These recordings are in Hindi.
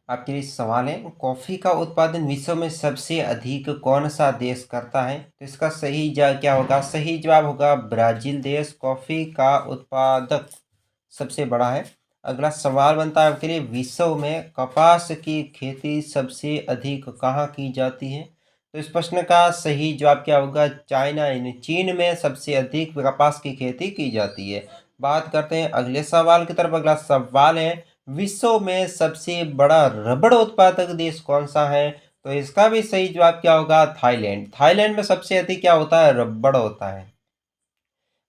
आपके लिए सवाल है, कॉफ़ी का उत्पादन विश्व में सबसे अधिक कौन सा देश करता है? तो इसका सही क्या होगा? सही जवाब होगा ब्राज़ील देश कॉफ़ी का उत्पादक सबसे बड़ा है। अगला सवाल बनता है आपके लिए, विश्व में कपास की खेती सबसे अधिक कहाँ की जाती है? तो इस प्रश्न का सही जवाब क्या होगा? चाइना यानी चीन में सबसे अधिक कपास की खेती की जाती है। बात करते हैं अगले सवाल की तरफ। अगला सवाल है, विश्व में सबसे बड़ा रबड़ उत्पादक देश कौन सा है? तो इसका भी सही जवाब क्या होगा? थाईलैंड। थाईलैंड में सबसे अधिक क्या होता है? रबड़ होता है।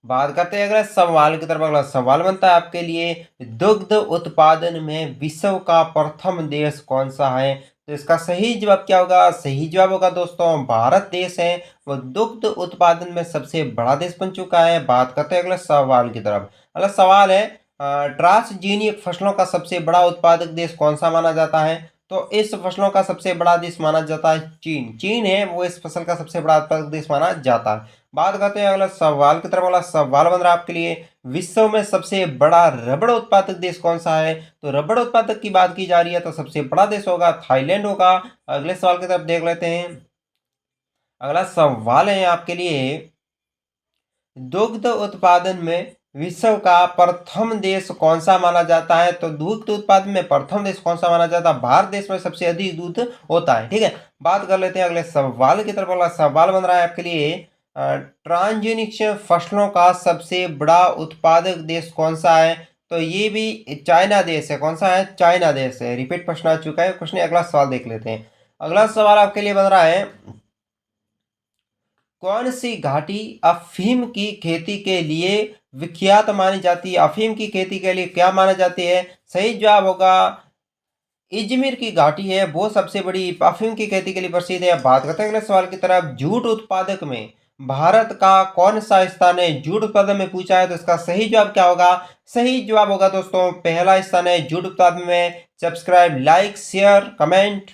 बात करते हैं अगला सवाल की तरफ। अगला सवाल बनता है आपके लिए, दुग्ध उत्पादन में विश्व का प्रथम देश कौन सा है? तो इसका सही जवाब क्या होगा? सही जवाब होगा दोस्तों भारत देश है, वो दुग्ध उत्पादन में सबसे बड़ा देश बन चुका है। बात करते हैं अगले सवाल की तरफ। अगला सवाल है, ट्रांसजेनिक फसलों का सबसे बड़ा उत्पादक देश कौन सा माना जाता है? तो इस फसलों का सबसे बड़ा देश माना जाता है चीन। चीन है वो इस फसल का सबसे बड़ा उत्पादक देश माना जाता है। बात करते हैं अगला सवाल की तरफ। अगला सवाल बन रहा है आपके लिए, विश्व में सबसे बड़ा रबड़ उत्पादक देश कौन सा है? तो रबड़ उत्पादक की बात की जा रही है तो सबसे बड़ा देश होगा थाईलैंड होगा। अगले सवाल की तरफ देख लेते हैं। अगला सवाल है आपके लिए, दुग्ध उत्पादन में विश्व का प्रथम देश कौन सा माना जाता है? तो दुग्ध उत्पादन में प्रथम देश कौन सा माना जाता है? भारत देश में सबसे अधिक दूध होता है। ठीक है, बात कर लेते हैं अगले सवाल की तरफ। अगला सवाल बन रहा है आपके लिए, ट्रांसजेनिक फसलों का सबसे बड़ा उत्पादक देश कौन सा है? तो ये भी चाइना देश है। कौन सा है? चाइना देश है। रिपीट प्रश्न आ चुका है क्वेश्चन। अगला सवाल देख लेते हैं। अगला सवाल आपके लिए बन रहा है, कौन सी घाटी अफीम की खेती के लिए विख्यात मानी जाती है? अफीम की खेती के लिए क्या माना जाती है? सही जवाब होगा इजमिर की घाटी है वो सबसे बड़ी अफीम की खेती के लिए प्रसिद्ध है। बात करते हैं अगले सवाल की तरफ। जूट उत्पादक में भारत का कौन सा स्थान है? जूट उत्पादन में पूछा है तो इसका सही जवाब क्या होगा? सही जवाब होगा दोस्तों पहला स्थान है जूट उत्पादन में। Subscribe, like, share, comment